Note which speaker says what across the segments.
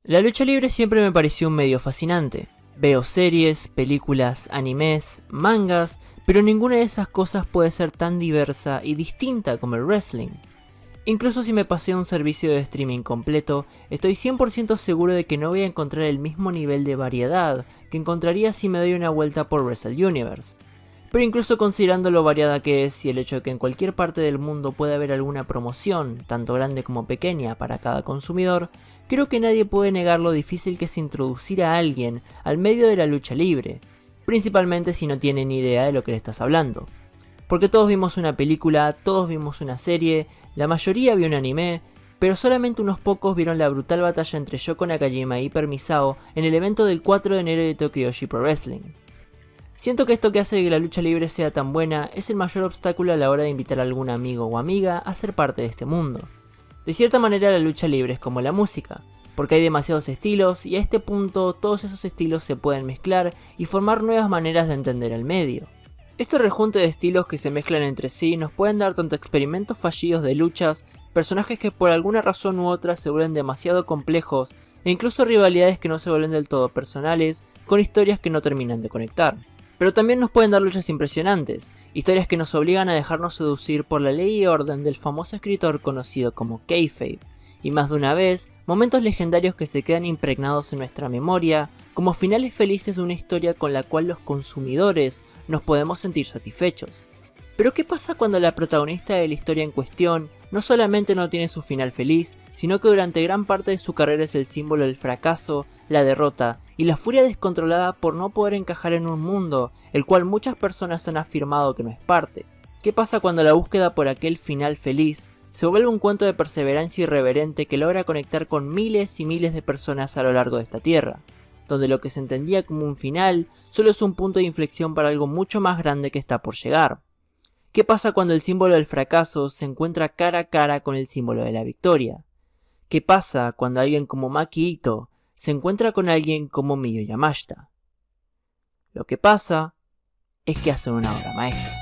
Speaker 1: La lucha libre siempre me pareció un medio fascinante. Veo series, películas, animes, mangas, pero ninguna de esas cosas puede ser tan diversa y distinta como el wrestling. Incluso si me paseo un servicio de streaming completo, estoy 100% seguro de que no voy a encontrar el mismo nivel de variedad que encontraría si me doy una vuelta por Wrestle Universe. Pero incluso considerando lo variada que es y el hecho de que en cualquier parte del mundo puede haber alguna promoción, tanto grande como pequeña, para cada consumidor, creo que nadie puede negar lo difícil que es introducir a alguien al medio de la lucha libre, principalmente si no tiene ni idea de lo que le estás hablando. Porque todos vimos una película, todos vimos una serie, la mayoría vio un anime, pero solamente unos pocos vieron la brutal batalla entre Yoko Nakajima y Hyper Misao en el evento del 4 de enero de Tokyo Pro Wrestling. Siento que esto que hace que la lucha libre sea tan buena es el mayor obstáculo a la hora de invitar a algún amigo o amiga a ser parte de este mundo. De cierta manera la lucha libre es como la música, porque hay demasiados estilos y a este punto todos esos estilos se pueden mezclar y formar nuevas maneras de entender el medio. Este rejunte de estilos que se mezclan entre sí nos pueden dar tanto experimentos fallidos de luchas, personajes que por alguna razón u otra se vuelven demasiado complejos e incluso rivalidades que no se vuelven del todo personales, con historias que no terminan de conectar. Pero también nos pueden dar luchas impresionantes, historias que nos obligan a dejarnos seducir por la ley y orden del famoso escritor conocido como Kayfabe, y más de una vez, momentos legendarios que se quedan impregnados en nuestra memoria, como finales felices de una historia con la cual los consumidores nos podemos sentir satisfechos. Pero ¿qué pasa cuando la protagonista de la historia en cuestión no solamente no tiene su final feliz, sino que durante gran parte de su carrera es el símbolo del fracaso, la derrota y la furia descontrolada por no poder encajar en un mundo el cual muchas personas han afirmado que no es parte? ¿Qué pasa cuando la búsqueda por aquel final feliz se vuelve un cuento de perseverancia irreverente que logra conectar con miles y miles de personas a lo largo de esta tierra, donde lo que se entendía como un final solo es un punto de inflexión para algo mucho más grande que está por llegar? ¿Qué pasa cuando el símbolo del fracaso se encuentra cara a cara con el símbolo de la victoria? ¿Qué pasa cuando alguien como Maki Ito se encuentra con alguien como Miyu Yamashita? Lo que pasa es que hacen una obra maestra.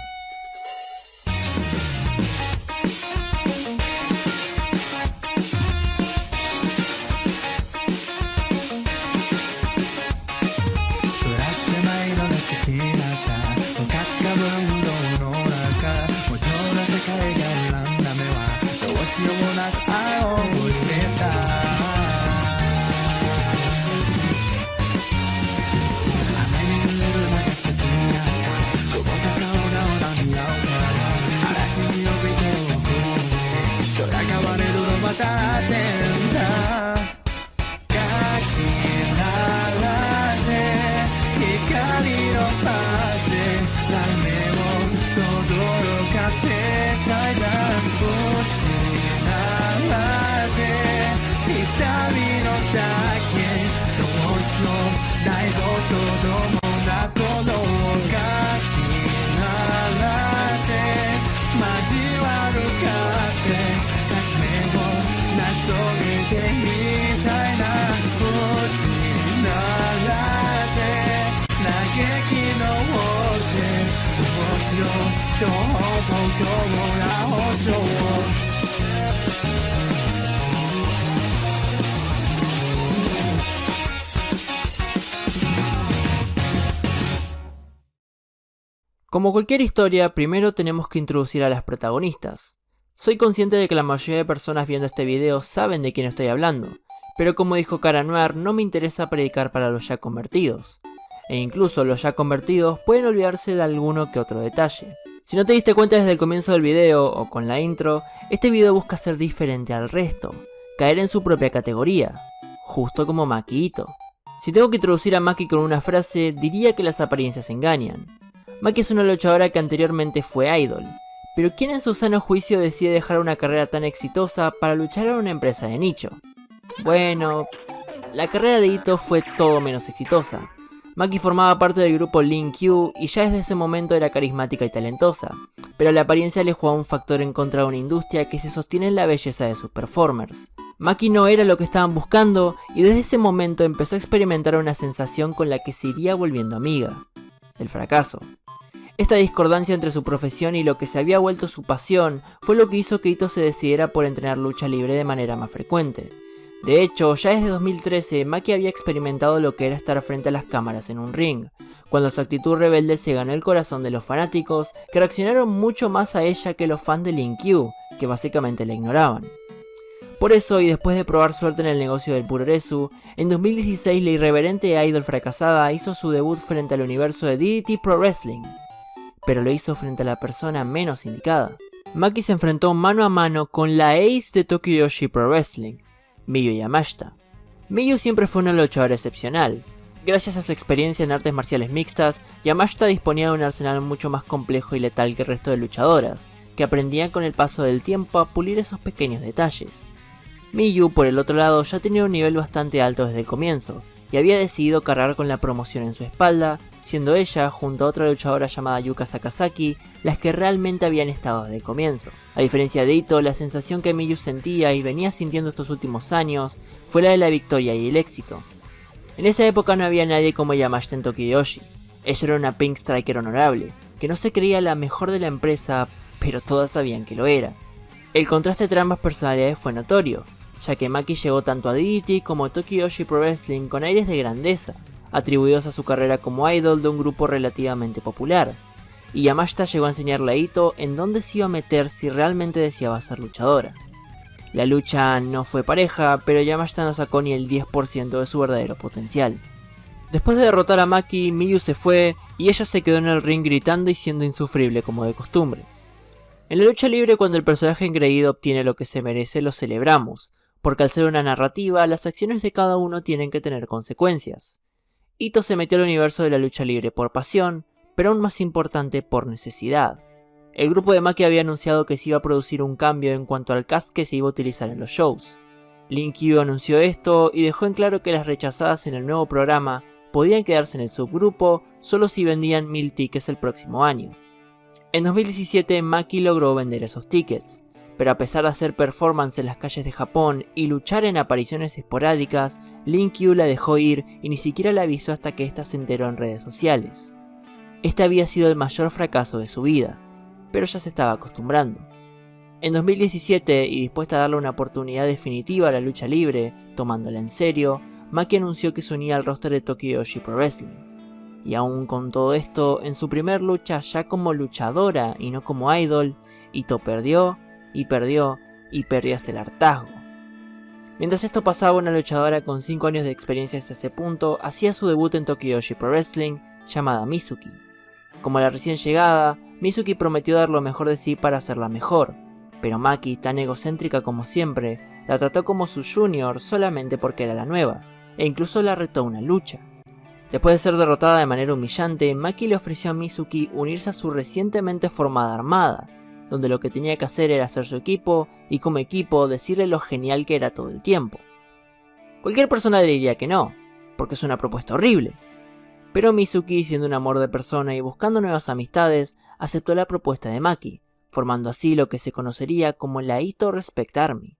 Speaker 1: Como cualquier historia, primero tenemos que introducir a las protagonistas. Soy consciente de que la mayoría de personas viendo este video saben de quién estoy hablando, pero como dijo Cara Noir, no me interesa predicar para los ya convertidos. E incluso los ya convertidos pueden olvidarse de alguno que otro detalle. Si no te diste cuenta desde el comienzo del video o con la intro, este video busca ser diferente al resto, caer en su propia categoría, justo como Maki Ito. Si tengo que introducir a Maki con una frase, diría que las apariencias engañan. Maki es una luchadora que anteriormente fue idol, pero ¿quién en su sano juicio decide dejar una carrera tan exitosa para luchar en una empresa de nicho? Bueno, la carrera de Ito fue todo menos exitosa. Maki formaba parte del grupo Lin Q y ya desde ese momento era carismática y talentosa, pero la apariencia le jugaba un factor en contra de una industria que se sostiene en la belleza de sus performers. Maki no era lo que estaban buscando y desde ese momento empezó a experimentar una sensación con la que se iría volviendo amiga: el fracaso. Esta discordancia entre su profesión y lo que se había vuelto su pasión fue lo que hizo que Ito se decidiera por entrenar lucha libre de manera más frecuente. De hecho, ya desde 2013, Maki había experimentado lo que era estar frente a las cámaras en un ring, cuando su actitud rebelde se ganó el corazón de los fanáticos, que reaccionaron mucho más a ella que los fans de Lin-Kyu, que básicamente la ignoraban. Por eso, y después de probar suerte en el negocio del puroresu, en 2016 la irreverente idol fracasada hizo su debut frente al universo de DDT Pro Wrestling, pero lo hizo frente a la persona menos indicada. Maki se enfrentó mano a mano con la ace de Tokiyoshi Pro Wrestling, Miyu Yamashita. Miyu siempre fue una luchadora excepcional. Gracias a su experiencia en artes marciales mixtas, Yamashita disponía de un arsenal mucho más complejo y letal que el resto de luchadoras, que aprendían con el paso del tiempo a pulir esos pequeños detalles. Miyu, por el otro lado, ya tenía un nivel bastante alto desde el comienzo, y había decidido cargar con la promoción en su espalda, siendo ella, junto a otra luchadora llamada Yuka Sakazaki, las que realmente habían estado desde el comienzo. A diferencia de Ito, la sensación que Miyu sentía y venía sintiendo estos últimos años fue la de la victoria y el éxito. En esa época no había nadie como Yamashita en Tokiyoshi. Ella era una Pink Striker honorable, que no se creía la mejor de la empresa, pero todas sabían que lo era. El contraste entre ambas personalidades fue notorio, ya que Maki llegó tanto a DDT como a Tokiyoshi Pro Wrestling con aires de grandeza, atribuidos a su carrera como idol de un grupo relativamente popular, y Yamashita llegó a enseñarle a Ito en dónde se iba a meter si realmente deseaba ser luchadora. La lucha no fue pareja, pero Yamashita no sacó ni el 10% de su verdadero potencial. Después de derrotar a Maki, Miyu se fue y ella se quedó en el ring gritando y siendo insufrible como de costumbre. En la lucha libre, cuando el personaje engreído obtiene lo que se merece, lo celebramos, porque al ser una narrativa, las acciones de cada uno tienen que tener consecuencias. Ito se metió al universo de la lucha libre por pasión, pero aún más importante por necesidad. El grupo de Maki había anunciado que se iba a producir un cambio en cuanto al cast que se iba a utilizar en los shows. Lin-Kyu anunció esto y dejó en claro que las rechazadas en el nuevo programa podían quedarse en el subgrupo solo si vendían 1000 tickets el próximo año. En 2017 Maki logró vender esos tickets, pero a pesar de hacer performance en las calles de Japón y luchar en apariciones esporádicas, Lin-Kyu la dejó ir y ni siquiera la avisó hasta que ésta se enteró en redes sociales. Este había sido el mayor fracaso de su vida, pero ya se estaba acostumbrando. En 2017, y dispuesta a darle una oportunidad definitiva a la lucha libre, tomándola en serio, Maki anunció que se unía al roster de Tokiyoshi Pro Wrestling. Y aún con todo esto, en su primer lucha ya como luchadora y no como idol, Ito perdió, y perdió, y perdió hasta el hartazgo. Mientras esto pasaba, una luchadora con 5 años de experiencia hasta ese punto hacía su debut en Tokiyoshi Pro Wrestling, llamada Mizuki. Como la recién llegada, Mizuki prometió dar lo mejor de sí para hacerla mejor, pero Maki, tan egocéntrica como siempre, la trató como su junior solamente porque era la nueva, e incluso la retó a una lucha. Después de ser derrotada de manera humillante, Maki le ofreció a Mizuki unirse a su recientemente formada armada, donde lo que tenía que hacer era hacer su equipo y como equipo decirle lo genial que era todo el tiempo. Cualquier persona le diría que no, porque es una propuesta horrible. Pero Mizuki, siendo un amor de persona y buscando nuevas amistades, aceptó la propuesta de Maki, formando así lo que se conocería como la Ito Respect Army.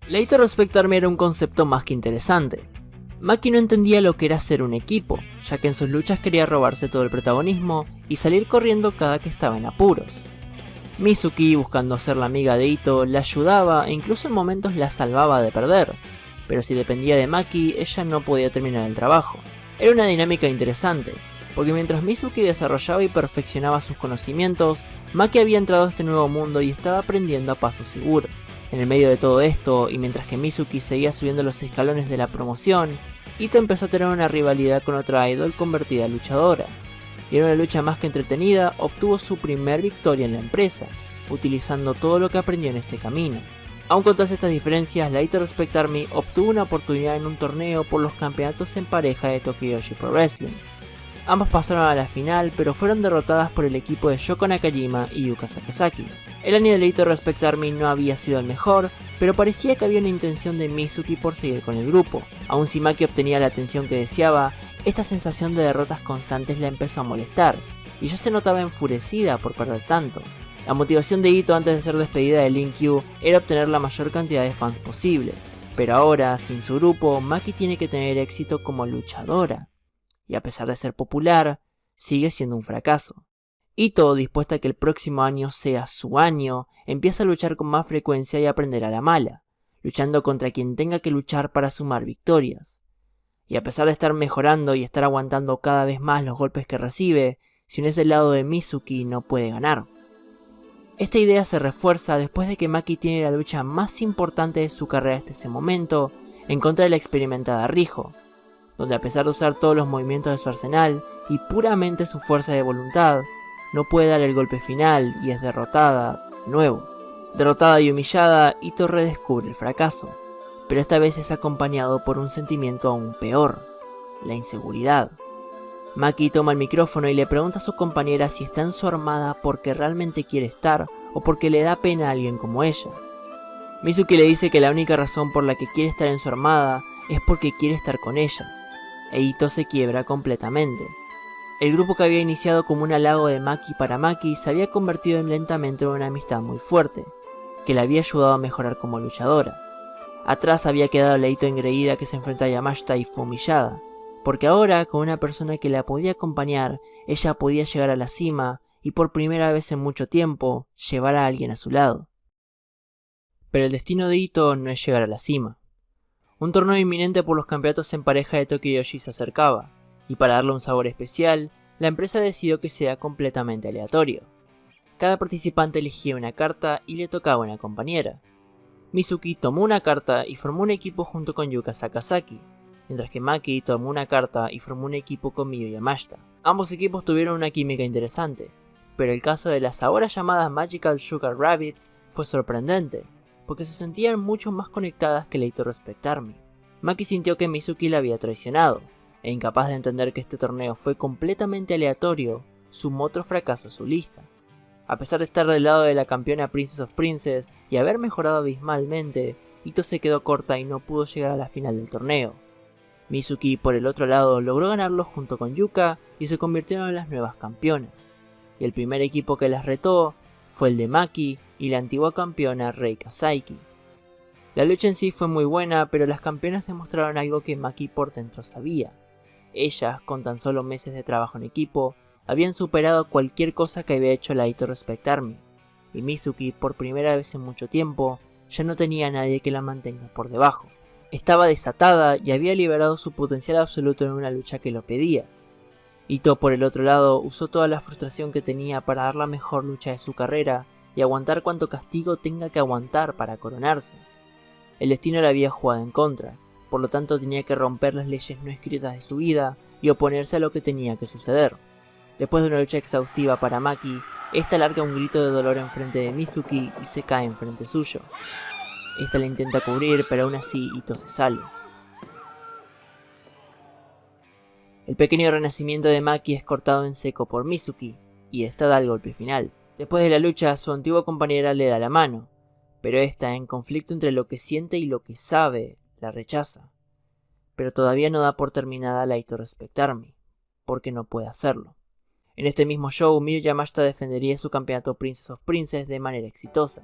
Speaker 1: La Ito Respect Army era un concepto más que interesante. Maki no entendía lo que era ser un equipo, ya que en sus luchas quería robarse todo el protagonismo y salir corriendo cada que estaba en apuros. Mizuki, buscando ser la amiga de Ito, la ayudaba e incluso en momentos la salvaba de perder, pero si dependía de Maki, ella no podía terminar el trabajo. Era una dinámica interesante, porque mientras Mizuki desarrollaba y perfeccionaba sus conocimientos, Maki había entrado a este nuevo mundo y estaba aprendiendo a paso seguro. En el medio de todo esto, y mientras que Mizuki seguía subiendo los escalones de la promoción, Ito empezó a tener una rivalidad con otra idol convertida a luchadora. Y en una lucha más que entretenida, obtuvo su primer victoria en la empresa, utilizando todo lo que aprendió en este camino. Aun con todas estas diferencias, la Ito Respect Army obtuvo una oportunidad en un torneo por los campeonatos en pareja de Tokiyoshi Pro Wrestling. Ambas pasaron a la final, pero fueron derrotadas por el equipo de Shoko Nakajima y Yuka Sakazaki. El año de la Ito Respect Army no había sido el mejor, pero parecía que había una intención de Mizuki por seguir con el grupo. Aun si Maki obtenía la atención que deseaba, esta sensación de derrotas constantes la empezó a molestar, y ya se notaba enfurecida por perder tanto. La motivación de Ito antes de ser despedida de Lin-Kyu era obtener la mayor cantidad de fans posibles, pero ahora, sin su grupo, Maki tiene que tener éxito como luchadora. y a pesar de ser popular, sigue siendo un fracaso. Ito, dispuesta a que el próximo año sea su año, empieza a luchar con más frecuencia y a aprender a la mala, luchando contra quien tenga que luchar para sumar victorias. Y a pesar de estar mejorando y estar aguantando cada vez más los golpes que recibe, si no es del lado de Mizuki no puede ganar. Esta idea se refuerza después de que Maki tiene la lucha más importante de su carrera hasta este momento, en contra de la experimentada Riho, donde a pesar de usar todos los movimientos de su arsenal y puramente su fuerza de voluntad, no puede dar el golpe final y es derrotada de nuevo. Derrotada y humillada, Ito redescubre el fracaso, pero esta vez es acompañado por un sentimiento aún peor, la inseguridad. Maki toma el micrófono y le pregunta a su compañera si está en su armada porque realmente quiere estar o porque le da pena a alguien como ella. Mizuki le dice que la única razón por la que quiere estar en su armada es porque quiere estar con ella, e Ito se quiebra completamente. El grupo que había iniciado como un halago de Maki para Maki se había convertido lentamente en una amistad muy fuerte, que la había ayudado a mejorar como luchadora. Atrás había quedado la Ito engreída que se enfrentó a Yamashita y fue humillada, porque ahora con una persona que la podía acompañar, ella podía llegar a la cima y por primera vez en mucho tiempo, llevar a alguien a su lado. Pero el destino de Ito no es llegar a la cima. Un torneo inminente por los campeonatos en pareja de Tokiyoshi se acercaba, y para darle un sabor especial, la empresa decidió que sea completamente aleatorio. Cada participante elegía una carta y le tocaba una compañera. Mizuki tomó una carta y formó un equipo junto con Yuka Sakazaki, mientras que Maki tomó una carta y formó un equipo con Miyu Yamashita. Ambos equipos tuvieron una química interesante, pero el caso de las ahora llamadas Magical Sugar Rabbits fue sorprendente, porque se sentían mucho más conectadas que Leito Respect Army. Maki sintió que Mizuki la había traicionado, e incapaz de entender que este torneo fue completamente aleatorio, sumó otro fracaso a su lista. A pesar de estar del lado de la campeona Princess of Princess y haber mejorado abismalmente, Ito se quedó corta y no pudo llegar a la final del torneo. Mizuki, por el otro lado, logró ganarlo junto con Yuka y se convirtieron en las nuevas campeonas. Y el primer equipo que las retó fue el de Maki y la antigua campeona Reika Saiki. La lucha en sí fue muy buena, pero las campeonas demostraron algo que Maki por dentro sabía. Ellas, con tan solo meses de trabajo en equipo, habían superado cualquier cosa que había hecho la Ito Respect Army, y Mizuki, por primera vez en mucho tiempo, ya no tenía a nadie que la mantenga por debajo. Estaba desatada y había liberado su potencial absoluto en una lucha que lo pedía. Ito, por el otro lado, usó toda la frustración que tenía para dar la mejor lucha de su carrera y aguantar cuanto castigo tenga que aguantar para coronarse. El destino le había jugado en contra, por lo tanto tenía que romper las leyes no escritas de su vida y oponerse a lo que tenía que suceder. Después de una lucha exhaustiva para Maki, esta larga un grito de dolor enfrente de Mizuki y se cae enfrente suyo. Esta la intenta cubrir, pero aún así Ito se sale. El pequeño renacimiento de Maki es cortado en seco por Mizuki, y esta da el golpe final. Después de la lucha, su antigua compañera le da la mano, pero esta, en conflicto entre lo que siente y lo que sabe, la rechaza. Pero todavía no da por terminada la Ito Respect Army, porque no puede hacerlo. En este mismo show, Miyu Yamashita defendería su campeonato Princess of Princess de manera exitosa.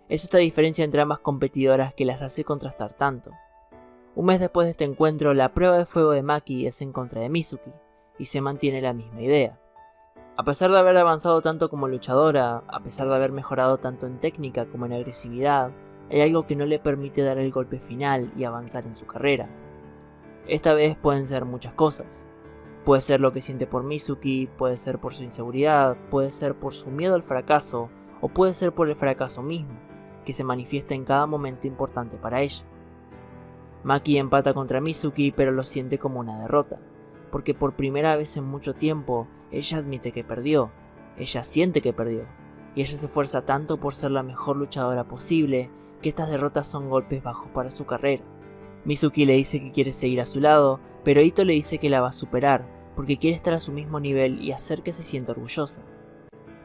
Speaker 1: Es esta diferencia entre ambas competidoras que las hace contrastar tanto. Un mes después de este encuentro, la prueba de fuego de Maki es en contra de Mizuki, y se mantiene la misma idea. A pesar de haber avanzado tanto como luchadora, a pesar de haber mejorado tanto en técnica como en agresividad, hay algo que no le permite dar el golpe final y avanzar en su carrera. Esta vez pueden ser muchas cosas. Puede ser lo que siente por Mizuki, puede ser por su inseguridad, puede ser por su miedo al fracaso, o puede ser por el fracaso mismo, que se manifiesta en cada momento importante para ella. Maki empata contra Mizuki, pero lo siente como una derrota, porque por primera vez en mucho tiempo, ella admite que perdió, ella siente que perdió, y ella se esfuerza tanto por ser la mejor luchadora posible, que estas derrotas son golpes bajos para su carrera. Mizuki le dice que quiere seguir a su lado, pero Ito le dice que la va a superar, porque quiere estar a su mismo nivel y hacer que se sienta orgullosa.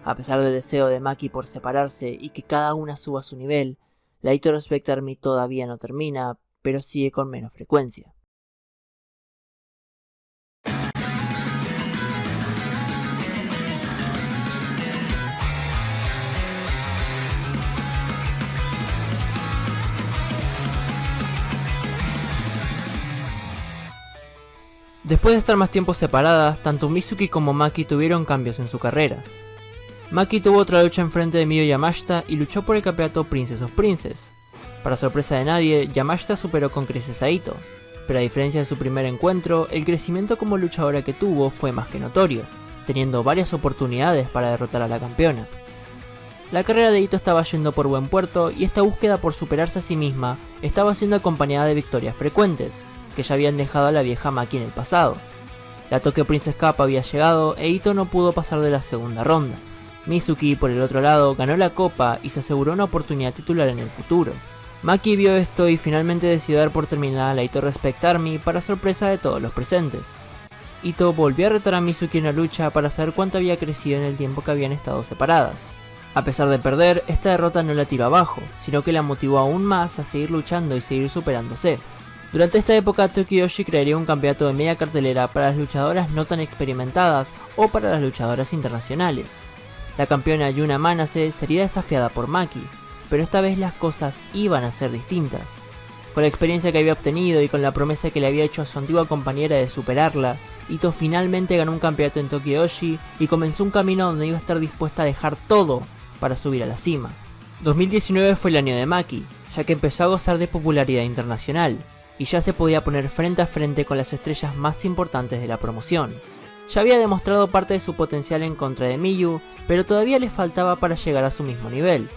Speaker 1: A pesar del deseo de Maki por separarse y que cada una suba a su nivel, la Ito Respect Army todavía no termina, pero sigue con menos frecuencia. Después de estar más tiempo separadas, tanto Mizuki como Maki tuvieron cambios en su carrera. Maki tuvo otra lucha enfrente de Miyu Yamashita y luchó por el campeonato Princess of Princess. Para sorpresa de nadie, Yamashita superó con creces a Ito, pero a diferencia de su primer encuentro, el crecimiento como luchadora que tuvo fue más que notorio, teniendo varias oportunidades para derrotar a la campeona. La carrera de Ito estaba yendo por buen puerto y esta búsqueda por superarse a sí misma estaba siendo acompañada de victorias frecuentes, que ya habían dejado a la vieja Maki en el pasado. La Tokyo Princess Cup había llegado e Ito no pudo pasar de la segunda ronda. Mizuki, por el otro lado, ganó la copa y se aseguró una oportunidad titular en el futuro. Maki vio esto y finalmente decidió dar por terminada la Ito Respect Army para sorpresa de todos los presentes. Ito volvió a retar a Mizuki en la lucha para saber cuánto había crecido en el tiempo que habían estado separadas. A pesar de perder, esta derrota no la tiró abajo, sino que la motivó aún más a seguir luchando y seguir superándose. Durante esta época, Tokiyoshi crearía un campeonato de media cartelera para las luchadoras no tan experimentadas o para las luchadoras internacionales. La campeona Yuna Manase sería desafiada por Maki, pero esta vez las cosas iban a ser distintas. Con la experiencia que había obtenido y con la promesa que le había hecho a su antigua compañera de superarla, Ito finalmente ganó un campeonato en Tokiyoshi y comenzó un camino donde iba a estar dispuesta a dejar todo para subir a la cima. 2019 fue el año de Maki, ya que empezó a gozar de popularidad internacional, y ya se podía poner frente a frente con las estrellas más importantes de la promoción. Ya había demostrado parte de su potencial en contra de Miyu, pero todavía le faltaba para llegar a su mismo nivel.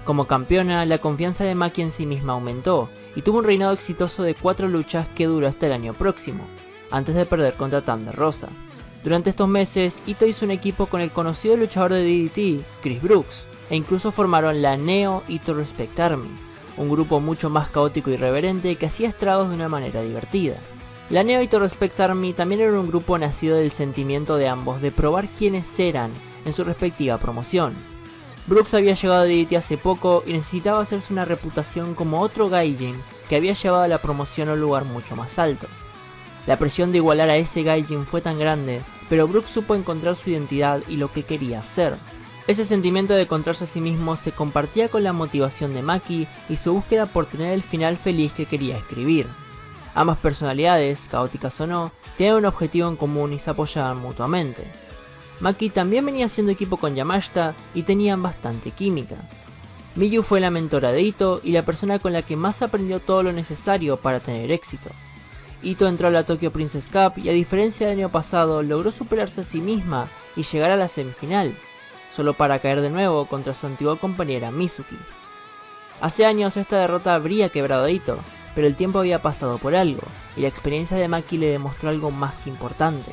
Speaker 1: Como campeona, la confianza de Maki en sí misma aumentó, y tuvo un reinado exitoso de 4 luchas que duró hasta el año próximo, antes de perder contra Thunder Rosa. Durante estos meses, Ito hizo un equipo con el conocido luchador de DDT, Chris Brooks, e incluso formaron la Neo Ito Respect Army, un grupo mucho más caótico y irreverente que hacía estragos de una manera divertida. La Neo Ito Respect Army también era un grupo nacido del sentimiento de ambos de probar quiénes eran en su respectiva promoción. Brooks había llegado a DDT hace poco y necesitaba hacerse una reputación como otro gaijin que había llevado a la promoción a un lugar mucho más alto. La presión de igualar a ese gaijin fue tan grande, pero Brooks supo encontrar su identidad y lo que quería hacer. Ese sentimiento de encontrarse a sí mismo se compartía con la motivación de Maki y su búsqueda por tener el final feliz que quería escribir. Ambas personalidades, caóticas o no, tenían un objetivo en común y se apoyaban mutuamente. Maki también venía haciendo equipo con Yamashita y tenían bastante química. Miyu fue la mentora de Ito y la persona con la que más aprendió todo lo necesario para tener éxito. Ito entró a la Tokyo Princess Cup y a diferencia del año pasado logró superarse a sí misma y llegar a la semifinal, solo para caer de nuevo contra su antigua compañera Mizuki. Hace años esta derrota habría quebrado a Ito, pero el tiempo había pasado por algo, y la experiencia de Maki le demostró algo más que importante.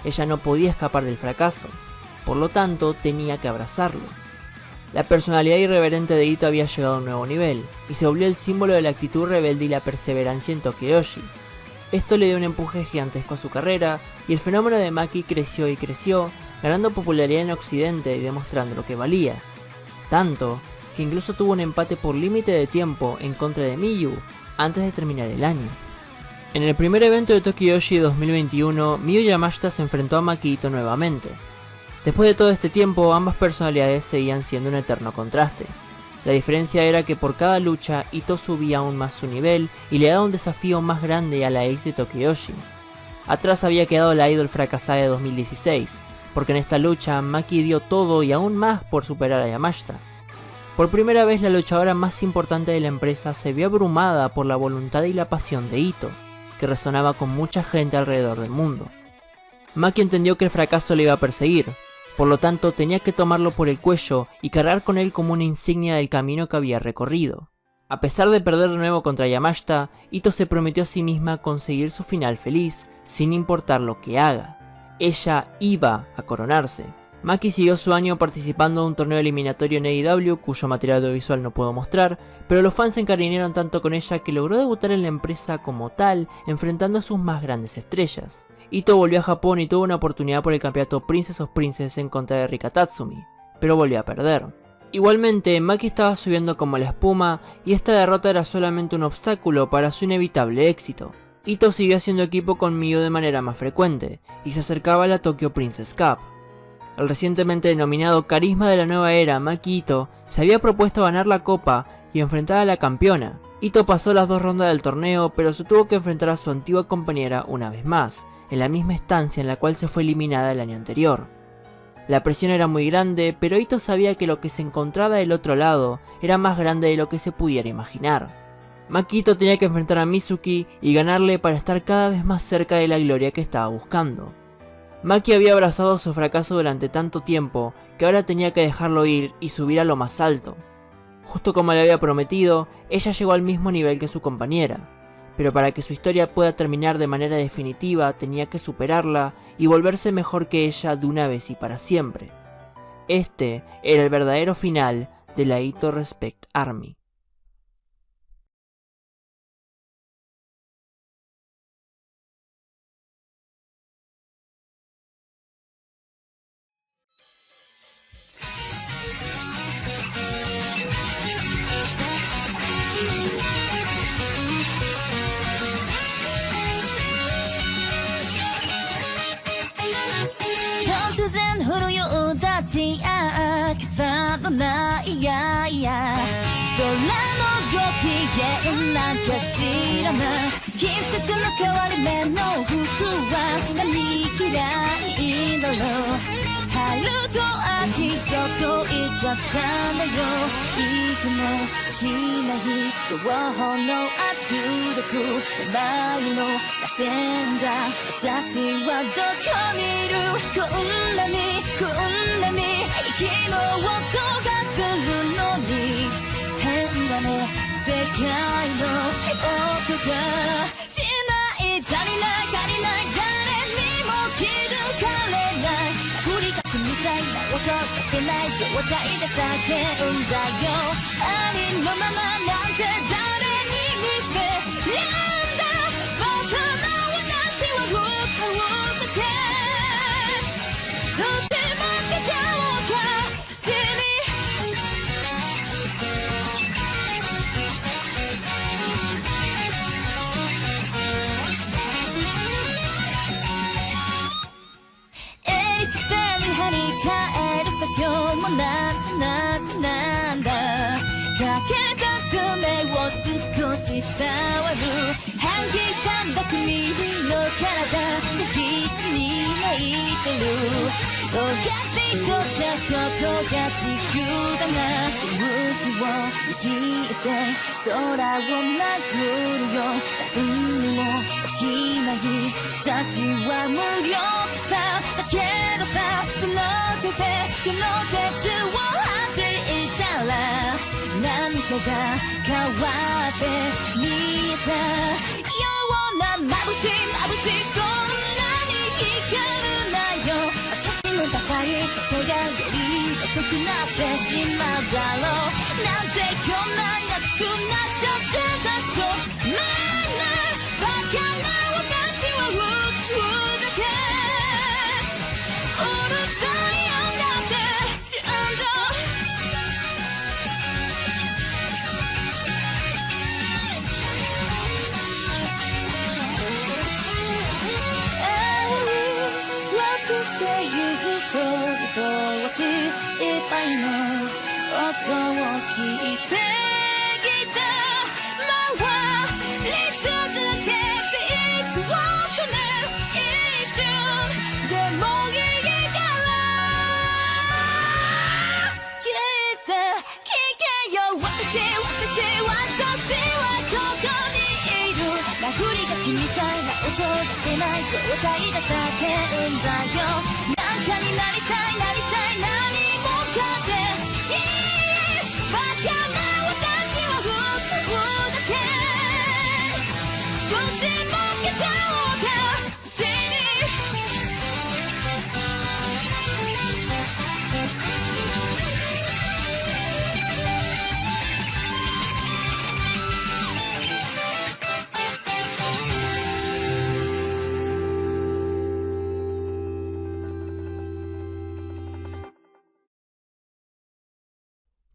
Speaker 1: Ella no podía escapar del fracaso, por lo tanto tenía que abrazarlo. La personalidad irreverente de Ito había llegado a un nuevo nivel, y se volvió el símbolo de la actitud rebelde y la perseverancia en Tokiyoshi. Esto le dio un empuje gigantesco a su carrera, y el fenómeno de Maki creció y creció, ganando popularidad en Occidente y demostrando lo que valía. Tanto, que incluso tuvo un empate por límite de tiempo en contra de Miyu, antes de terminar el año. En el primer evento de Tokiyoshi 2021, Miyu Yamashita se enfrentó a Maki Ito nuevamente. Después de todo este tiempo, ambas personalidades seguían siendo un eterno contraste. La diferencia era que por cada lucha, Ito subía aún más su nivel y le daba un desafío más grande a la ex de Tokiyoshi. Atrás había quedado la idol fracasada de 2016, porque en esta lucha Maki dio todo y aún más por superar a Yamashita. Por primera vez la luchadora más importante de la empresa se vio abrumada por la voluntad y la pasión de Ito, que resonaba con mucha gente alrededor del mundo. Maki entendió que el fracaso le iba a perseguir, por lo tanto tenía que tomarlo por el cuello y cargar con él como una insignia del camino que había recorrido. A pesar de perder de nuevo contra Yamashita, Ito se prometió a sí misma conseguir su final feliz, sin importar lo que haga. Ella iba a coronarse. Maki siguió su año participando en un torneo eliminatorio en AEW cuyo material audiovisual no puedo mostrar, pero los fans se encariñaron tanto con ella que logró debutar en la empresa como tal, enfrentando a sus más grandes estrellas. Ito volvió a Japón y tuvo una oportunidad por el campeonato Princess of Princess en contra de Rika Tatsumi, pero volvió a perder. Igualmente, Maki estaba subiendo como la espuma y esta derrota era solamente un obstáculo para su inevitable éxito. Ito siguió haciendo equipo con Miyu de manera más frecuente y se acercaba a la Tokyo Princess Cup. El recientemente denominado Carisma de la Nueva Era, Maki Ito, se había propuesto ganar la copa y enfrentar a la campeona. Ito pasó las 2 rondas del torneo, pero se tuvo que enfrentar a su antigua compañera una vez más, en la misma estancia en la cual se fue eliminada el año anterior. La presión era muy grande, pero Ito sabía que lo que se encontraba del otro lado era más grande de lo que se pudiera imaginar. Makito tenía que enfrentar a Mizuki y ganarle para estar cada vez más cerca de la gloria que estaba buscando. Maki había abrazado su fracaso durante tanto tiempo que ahora tenía que dejarlo ir y subir a lo más alto. Justo como le había prometido, ella llegó al mismo nivel que su compañera, pero para que su historia pueda terminar de manera definitiva tenía que superarla y volverse mejor que ella de una vez y para siempre. Este era el verdadero final de la Ito Respect Army.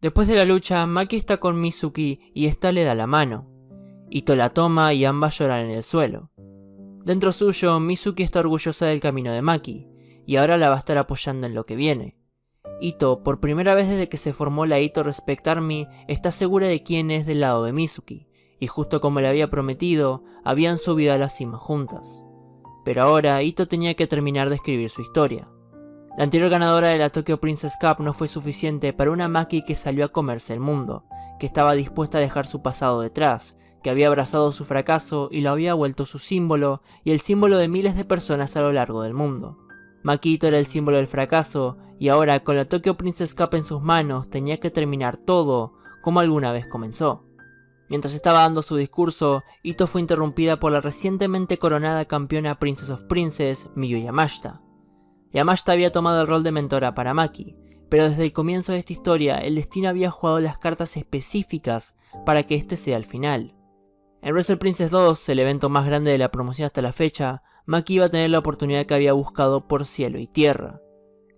Speaker 1: Después de la lucha, Maki está con Mizuki y esta le da la mano. Ito la toma y ambas lloran en el suelo. Dentro suyo, Mizuki está orgullosa del camino de Maki, y ahora la va a estar apoyando en lo que viene. Ito, por primera vez desde que se formó la Ito Respect Army, está segura de quién es del lado de Mizuki, y justo como le había prometido, habían subido a la cima juntas. Pero ahora Ito tenía que terminar de escribir su historia. La anterior ganadora de la Tokyo Princess Cup no fue suficiente para una Maki que salió a comerse el mundo, que estaba dispuesta a dejar su pasado detrás, que había abrazado su fracaso y lo había vuelto su símbolo y el símbolo de miles de personas a lo largo del mundo. Maki Ito era el símbolo del fracaso y ahora con la Tokyo Princess Cup en sus manos tenía que terminar todo como alguna vez comenzó. Mientras estaba dando su discurso, Ito fue interrumpida por la recientemente coronada campeona Princess of Princess, Miyu Yamashita. Yamashita había tomado el rol de mentora para Maki, pero desde el comienzo de esta historia el destino había jugado las cartas específicas para que este sea el final. En Wrestle Princess 2, el evento más grande de la promoción hasta la fecha, Maki iba a tener la oportunidad que había buscado por cielo y tierra.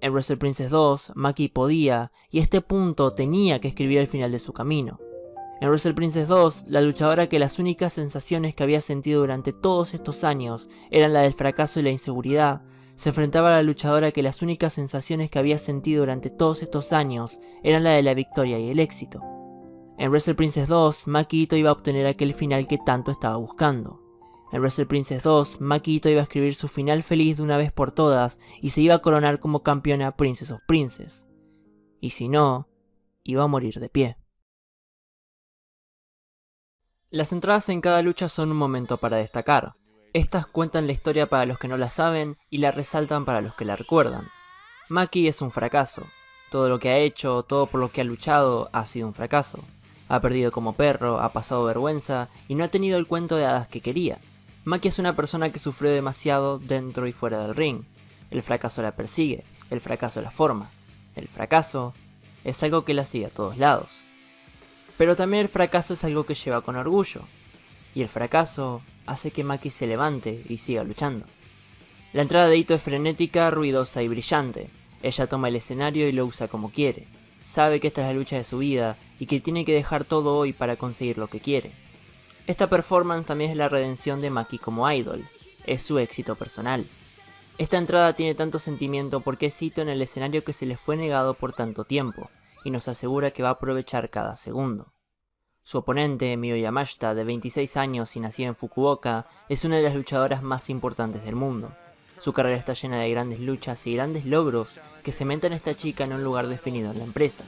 Speaker 1: En Wrestle Princess 2, Maki podía, y a este punto tenía que escribir el final de su camino. En Wrestle Princess 2, la luchadora que las únicas sensaciones que había sentido durante todos estos años eran la del fracaso y la inseguridad, se enfrentaba a la luchadora que las únicas sensaciones que había sentido durante todos estos años eran la de la victoria y el éxito. En Wrestle Princess 2, Maki Ito iba a obtener aquel final que tanto estaba buscando. En Wrestle Princess 2, Maki Ito iba a escribir su final feliz de una vez por todas y se iba a coronar como campeona Princess of Princess. Y si no, iba a morir de pie. Las entradas en cada lucha son un momento para destacar. Estas cuentan la historia para los que no la saben y la resaltan para los que la recuerdan. Maki es un fracaso. Todo lo que ha hecho, todo por lo que ha luchado, ha sido un fracaso. Ha perdido como perro, ha pasado vergüenza y no ha tenido el cuento de hadas que quería. Maki es una persona que sufrió demasiado dentro y fuera del ring. El fracaso la persigue, el fracaso la forma. El fracaso es algo que la sigue a todos lados. Pero también el fracaso es algo que lleva con orgullo. Y el fracaso hace que Maki se levante y siga luchando. La entrada de Ito es frenética, ruidosa y brillante. Ella toma el escenario y lo usa como quiere. Sabe que esta es la lucha de su vida y que tiene que dejar todo hoy para conseguir lo que quiere. Esta performance también es la redención de Maki como idol. Es su éxito personal. Esta entrada tiene tanto sentimiento porque es Ito en el escenario que se le fue negado por tanto tiempo y nos asegura que va a aprovechar cada segundo. Su oponente, Miyu Yamashita, de 26 años y nacida en Fukuoka, es una de las luchadoras más importantes del mundo. Su carrera está llena de grandes luchas y grandes logros que cementan a esta chica en un lugar definido en la empresa.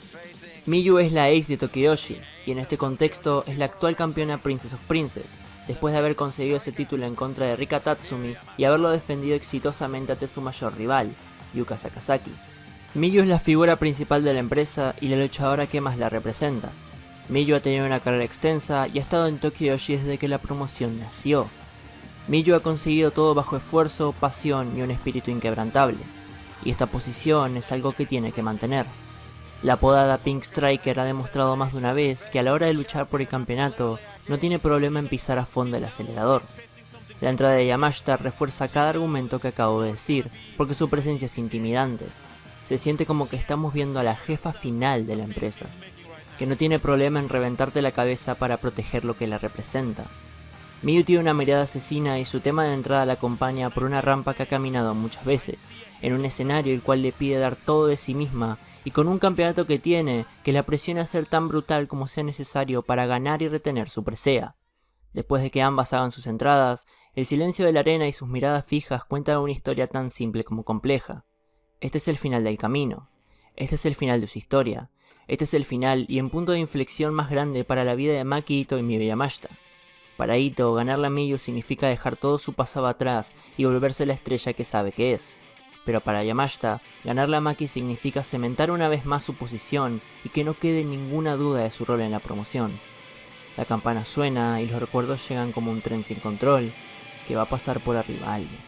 Speaker 1: Miyu es la ex de Tokiyoshi, y en este contexto es la actual campeona Princess of Princess, después de haber conseguido ese título en contra de Rika Tatsumi y haberlo defendido exitosamente ante su mayor rival, Yuka Sakazaki. Miyu es la figura principal de la empresa y la luchadora que más la representa. Miyu ha tenido una carrera extensa y ha estado en Tokiyoshi desde que la promoción nació. Miyu ha conseguido todo bajo esfuerzo, pasión y un espíritu inquebrantable, y esta posición es algo que tiene que mantener. La apodada Pink Striker ha demostrado más de una vez que a la hora de luchar por el campeonato no tiene problema en pisar a fondo el acelerador. La entrada de Yamashita refuerza cada argumento que acabo de decir, porque su presencia es intimidante. Se siente como que estamos viendo a la jefa final de la empresa, que no tiene problema en reventarte la cabeza para proteger lo que la representa. Miyu tiene una mirada asesina y su tema de entrada la acompaña por una rampa que ha caminado muchas veces, en un escenario el cual le pide dar todo de sí misma y con un campeonato que tiene que la presiona a ser tan brutal como sea necesario para ganar y retener su presea. Después de que ambas hagan sus entradas, el silencio de la arena y sus miradas fijas cuentan una historia tan simple como compleja. Este es el final del camino. Este es el final de su historia. Este es el final y en punto de inflexión más grande para la vida de Maki Ito y Miyu Yamashita. Para Ito, ganarle a Miyu significa dejar todo su pasado atrás y volverse la estrella que sabe que es. Pero para Yamashita, ganarle a Maki significa cementar una vez más su posición y que no quede ninguna duda de su rol en la promoción. La campana suena y los recuerdos llegan como un tren sin control que va a pasar por arriba a alguien.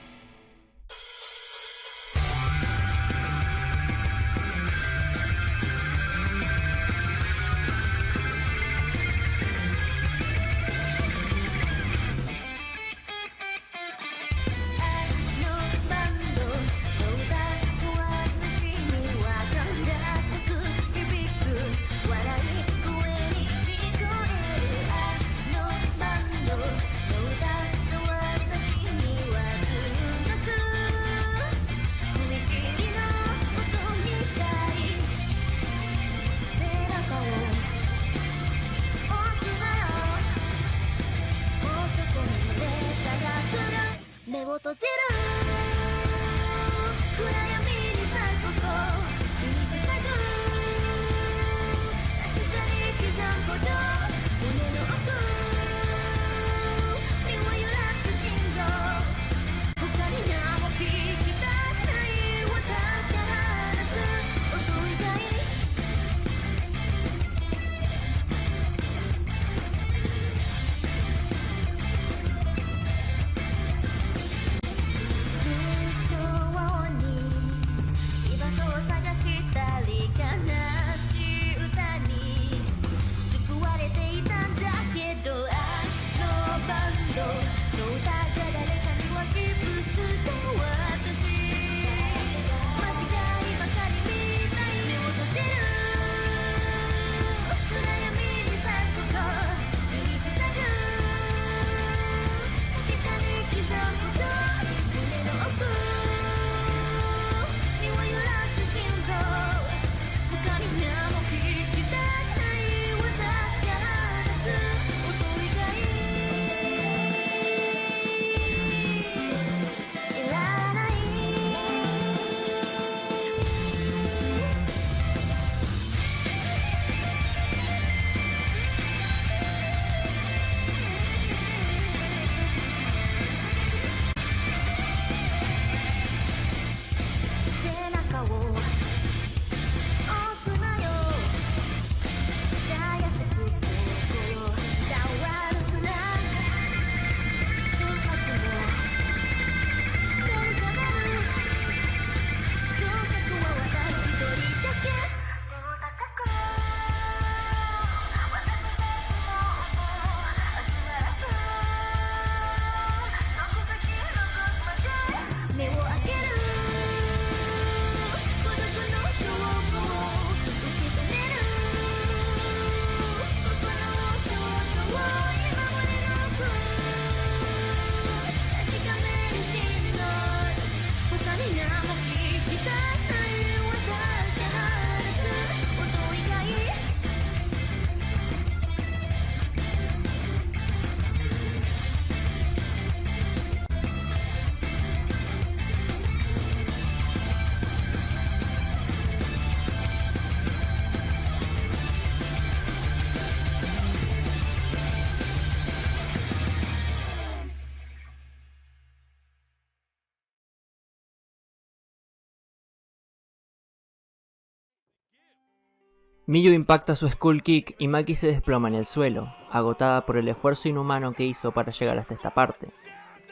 Speaker 1: Miyu impacta su Skull Kick y Maki se desploma en el suelo, agotada por el esfuerzo inhumano que hizo para llegar hasta esta parte.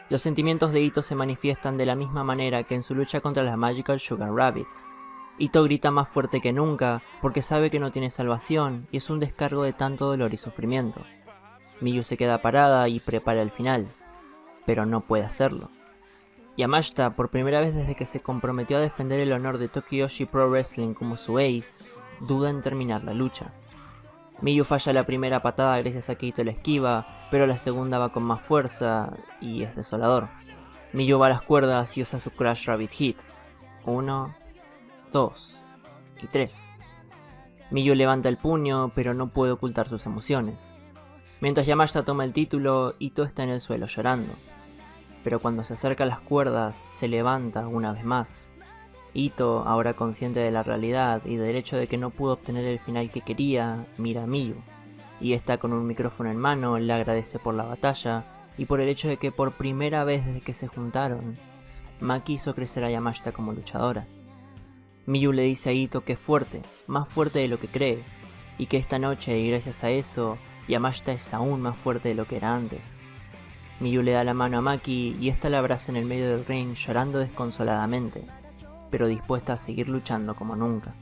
Speaker 1: Los sentimientos de Ito se manifiestan de la misma manera que en su lucha contra las Magical Sugar Rabbits. Ito grita más fuerte que nunca porque sabe que no tiene salvación y es un descargo de tanto dolor y sufrimiento. Miyu se queda parada y prepara el final, pero no puede hacerlo. Yamashita, por primera vez desde que se comprometió a defender el honor de Tokiyoshi Pro Wrestling como su ace, duda en terminar la lucha. Miyu falla la primera patada gracias a que Ito la esquiva, pero la segunda va con más fuerza y es desolador. Miyu va a las cuerdas y usa su Crash Rabbit Hit. 1, 2 y 3. Miyu levanta el puño, pero no puede ocultar sus emociones. Mientras Yamashita toma el título, Ito está en el suelo llorando. Pero cuando se acerca a las cuerdas, se levanta una vez más. Ito, ahora consciente de la realidad y del hecho de que no pudo obtener el final que quería, mira a Miyu. Y esta, con un micrófono en mano, le agradece por la batalla y por el hecho de que por primera vez desde que se juntaron, Maki hizo crecer a Yamashita como luchadora. Miyu le dice a Ito que es fuerte, más fuerte de lo que cree, y que esta noche, y gracias a eso, Yamashita es aún más fuerte de lo que era antes. Miyu le da la mano a Maki y esta la abraza en el medio del ring llorando desconsoladamente, pero dispuesta a seguir luchando como nunca.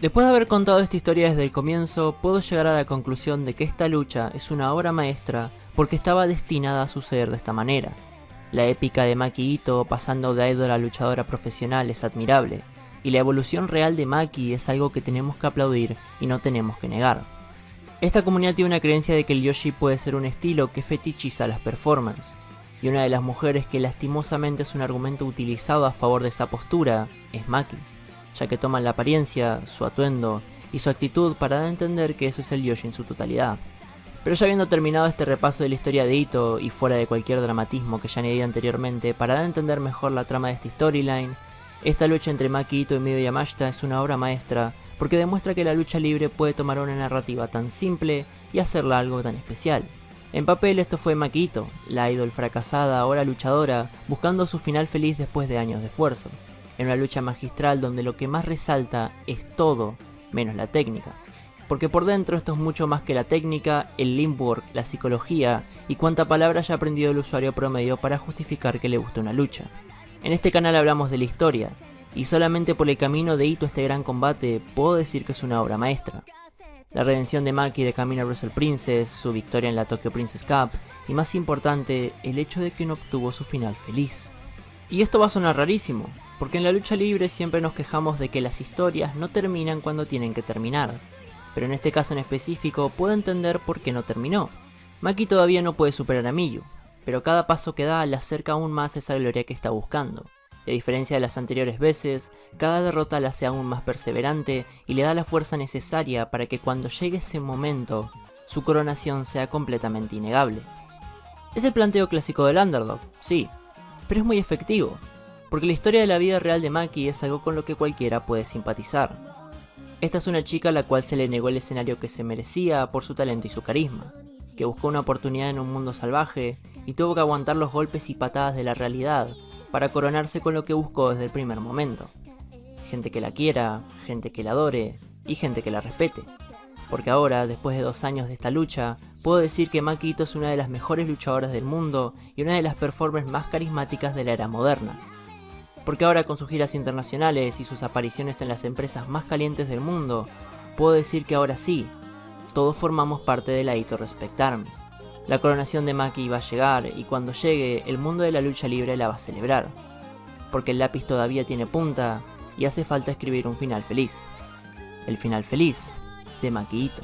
Speaker 1: Después de haber contado esta historia desde el comienzo, puedo llegar a la conclusión de que esta lucha es una obra maestra porque estaba destinada a suceder de esta manera. La épica de Maki Ito pasando de idol a luchadora profesional es admirable, y la evolución real de Maki es algo que tenemos que aplaudir y no tenemos que negar. Esta comunidad tiene una creencia de que el Joshi puede ser un estilo que fetichiza las performances, y una de las mujeres que lastimosamente es un argumento utilizado a favor de esa postura es Maki, ya que toman la apariencia, su atuendo y su actitud para dar a entender que eso es el Joshi en su totalidad. Pero ya habiendo terminado este repaso de la historia de Ito y fuera de cualquier dramatismo que ya añadí anteriormente para dar a entender mejor la trama de esta storyline, esta lucha entre Maki Ito y Miyu Yamashita es una obra maestra porque demuestra que la lucha libre puede tomar una narrativa tan simple y hacerla algo tan especial. En papel esto fue Maki Ito, la idol fracasada, ahora luchadora, buscando su final feliz después de años de esfuerzo, en una lucha magistral donde lo que más resalta es todo menos la técnica. Porque por dentro esto es mucho más que la técnica, el limpwork, la psicología y cuánta palabra haya aprendido el usuario promedio para justificar que le guste una lucha. En este canal hablamos de la historia, y solamente por el camino de Ito a este gran combate puedo decir que es una obra maestra. La redención de Maki de camino a Wrestle Princess, su victoria en la Tokyo Princess Cup, y más importante, el hecho de que no obtuvo su final feliz. Y esto va a sonar rarísimo, porque en la lucha libre siempre nos quejamos de que las historias no terminan cuando tienen que terminar, pero en este caso en específico puedo entender por qué no terminó. Maki todavía no puede superar a Miyu, pero cada paso que da le acerca aún más a esa gloria que está buscando. Y a diferencia de las anteriores veces, cada derrota la hace aún más perseverante y le da la fuerza necesaria para que cuando llegue ese momento, su coronación sea completamente innegable. Es el planteo clásico del underdog, sí, pero es muy efectivo, porque la historia de la vida real de Maki es algo con lo que cualquiera puede simpatizar. Esta es una chica a la cual se le negó el escenario que se merecía por su talento y su carisma, que buscó una oportunidad en un mundo salvaje y tuvo que aguantar los golpes y patadas de la realidad para coronarse con lo que buscó desde el primer momento. Gente que la quiera, gente que la adore y gente que la respete. Porque ahora, después de 2 años de esta lucha, puedo decir que Maki Ito es una de las mejores luchadoras del mundo y una de las performers más carismáticas de la era moderna. Porque ahora con sus giras internacionales y sus apariciones en las empresas más calientes del mundo, puedo decir que ahora sí, todos formamos parte de la Ito Respect Army. La coronación de Maki va a llegar y cuando llegue, el mundo de la lucha libre la va a celebrar. Porque el lápiz todavía tiene punta y hace falta escribir un final feliz. El final feliz de Maki Ito.